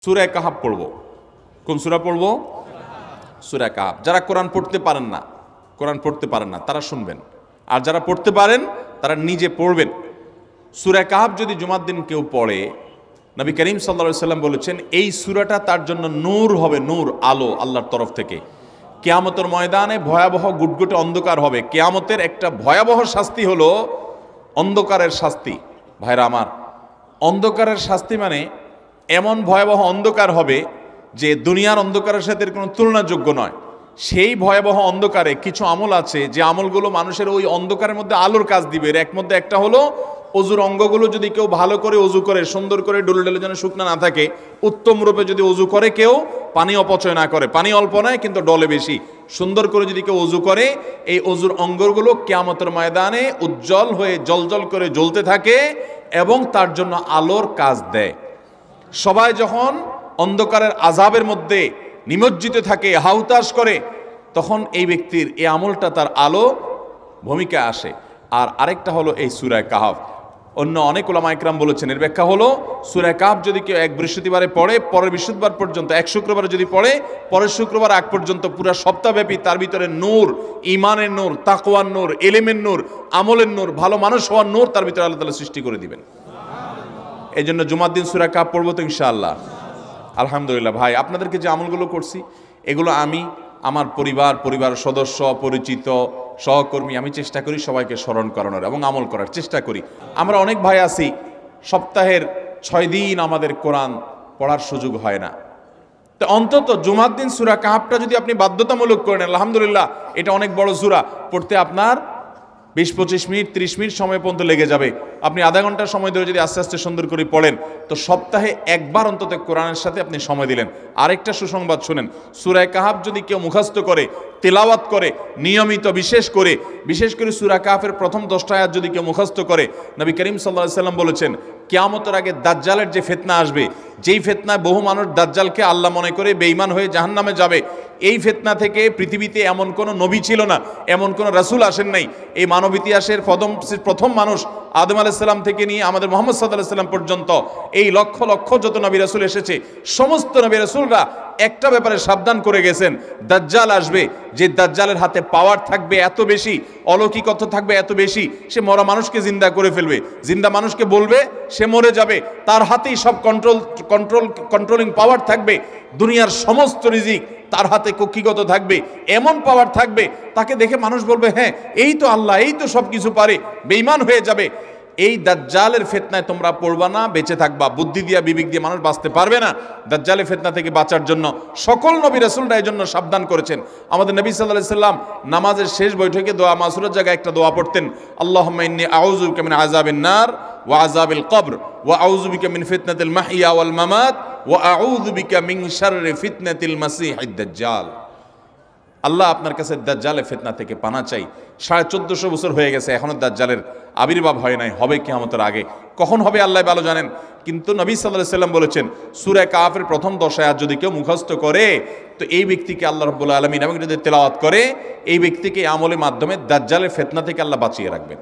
সূরা কাহাফ পড়ব। কোন সূরা পড়ব? সূরা কাহাফ। যারা কোরআন পড়তে পারেন না তারা শুনবেন, আর যারা পড়তে পারেন তারা নিজে পড়বেন। সূরা কাহাফ যদি জুমার দিন কেউ পড়ে, নবী করিম সাল্লাল্লাহু আলাইহি সাল্লাম বলেছেন এই সূরাটা তার জন্য নূর হবে, নূর, আলো আল্লাহর তরফ থেকে। কিয়ামতের ময়দানে ভয়াবহ গুটগুটে অন্ধকার হবে। কিয়ামতের একটা ভয়াবহ শাস্তি হলো অন্ধকারের শাস্তি। ভাইরা আমার, অন্ধকারের শাস্তি মানে এমন ভয়াবহ অন্ধকার হবে যে দুনিয়ার অন্ধকারের সাথে কোনো তুলনাযোগ্য নয়। সেই ভয়াবহ অন্ধকারে কিছু আমল আছে যে আমলগুলো মানুষের ওই অন্ধকারের মধ্যে আলোর কাজ দিবে। এর মধ্যে একটা হলো অজুর অঙ্গগুলো যদি কেউ ভালো করে অজু করে, সুন্দর করে ডলে ডলে যেন শুকনা না থাকে, উত্তম রূপে যদি অজু করে, কেউ পানি অপচয় না করে, পানি অল্প নয় কিন্তু ডলে বেশি, সুন্দর করে যদি কেউ অজু করে, এই অজুর অঙ্গগুলো কিয়ামতের ময়দানে উজ্জ্বল হয়ে জলজল করে জ্বলতে থাকে এবং তার জন্য আলোর কাজ দেয়। সবাই যখন অন্ধকারের আযাবের মধ্যে নিমজ্জিত থাকে, হাউতাশ করে, তখন এই ব্যক্তির এই আমলটা তার আলো ভূমিকা আসে। আর আরেকটা হলো এই সূরা কাহাফ। অন্য অনেক উলামা ইকরাম বলেছেন এর ব্যাখ্যা হলো সূরা কাহাফ যদি কেউ এক বৃহস্পতিবারে পড়ে, পরের বৃহস্পতিবার পর্যন্ত, এক শুক্রবারে যদি পড়ে, পরের শুক্রবার আগ পর্যন্ত পুরো সপ্তাহব্যাপী তার ভিতরে নূর, ঈমানের নূর, তাকওয়ার নূর, ইলমের নূর, আমলের নূর, ভালো মানুষ হওয়ার নূর তার ভিতরে আল্লাহ তাআলা সৃষ্টি করে দিবেন। এই জন্য জুমার দিন সূরা কাহাফ পড়বো তো ইনশাআল্লাহ। আলহামদুলিল্লাহ। ভাই, আপনাদেরকে যে আমলগুলো করছি এগুলো আমি, আমার পরিবার সদস্য, পরিচিত, সহকর্মী, আমি চেষ্টা করি সবাইকে স্মরণ করানোর এবং আমল করার চেষ্টা করি। আমরা অনেক ভাই আছি সপ্তাহের 6 দিন আমাদের কোরআন পড়ার সুযোগ হয় না। তো অন্তত জুমার দিন সূরা কাহাফটা যদি আপনি বাধ্যতামূলক করেন, আলহামদুলিল্লাহ, এটা অনেক বড় সূরা, পড়তে আপনার 20-25 মিনিট 30 মিনিট সময় পর্যন্ত লেগে যাবে। আপনি আধা ঘন্টা সময় ধরে যদি আস্তে আস্তে সুন্দর করে পড়েন, তো সপ্তাহে একবার অন্তত কোরআনের সাথে আপনি সময় দিলেন। আরেকটা সুসংবাদ শুনেন, সূরা কাহাফ যদি কেউ মুখস্থ করে, তেলাওয়াত করে নিয়মিত, বিশেষ করে সূরা কাহাফের প্রথম 10টা আয়াত যদি কেউ মুখস্থ করে, নবী করিম সাল্লাল্লাহু আলাইহি সাল্লাম বলেছেন কিয়ামতের আগে দাজ্জালের যে ফিতনা আসবে, যেই ফিতনায় বহু মানুষ দাজ্জালকে আল্লাহ মনে করে বেঈমান হয়ে জাহান্নামে যাবে, এই ফিতনা থেকে পৃথিবীতে এমন কোনো নবী ছিল না, এমন কোনো রাসূল আসেন নাই। এই মানব ইতিহাসের প্রথম মানুষ আদম আলাইহিস সালাম থেকে নিয়ে আমাদের মুহাম্মদ সাল্লাল্লাহু আলাইহি সাল্লাম পর্যন্ত এই লক্ষ লক্ষ যত নবী রাসূল এসেছে, সমস্ত নবী রাসূলরা একটা ব্যাপারে সাবধান করে গেছেন, দাজ্জাল আসবে, যে দাজ্জালের হাতে পাওয়ার থাকবে এত বেশি, অলৌকিকত্ব থাকবে এত বেশি, সে মরা মানুষকে জিন্দা করে ফেলবে, জিন্দা মানুষকে বলবে সে মরে যাবে, তার হাতেই সব কন্ট্রোলিং পাওয়ার থাকবে, দুনিয়ার সমস্ত রিজিক তার হাতে কক্ষিগত থাকবে, এমন পাওয়ার থাকবে তাকে দেখে মানুষ বলবে হ্যাঁ এই তো আল্লাহ, এই তো সব কিছু পারে, বেঈমান হয়ে যাবে। এই দাজ্জালের ফিতনায় তোমরা পড়বা না, বেঁচে থাকবা। বুদ্ধি দিয়া বিবেক দিয়ে মানুষ বাঁচতে পারবে না। দাজ্জালের ফিতনা থেকে বাঁচার জন্য সকল নবী রাসূলরা এই জন্য সাবধান করেছেন। আমাদের নবী সাল্লাল্লাহু আলাইহি সাল্লাম নামাজের শেষ বৈঠকে দোয়া মাসুরের জায়গায় একটা দোয়া পড়তেন, আল্লাহুম্মা ইন্নী আউযু বিকা মিন আযাবিন নার ওয়া আযাবিল কবর ওয়া আউযু বিকা মিন ফিতনাতিল মাহইয়া ওয়াল মামাত ওয়া আউযু বিকা মিন শাররি ফিতনাতিল মাসীহিদ দাজ্জাল। আল্লাহ, আপনার কাছে দাজ্জালের ফিতনা থেকে পানা চাই। 1450 বছর হয়ে গেছে, এখনো দাজ্জালের আবির্ভাব হয় নাই, হবে কিয়ামতের আগে। কখন হবে আল্লাহ ভালো জানেন। কিন্তু নবী সাল্লাল্লাহু আলাইহি সাল্লাম বলেছেন সূরা কাহাফের প্রথম 10 আয়াত যদি কেউ মুখস্থ করে, তো এই ব্যক্তিকে আল্লাহ রাব্বুল আলামিন এবং যদি তেলাওয়াত করে, এই ব্যক্তিকে আমলের মাধ্যমে দাজ্জালের ফিতনা থেকে আল্লাহ বাঁচিয়ে রাখবেন।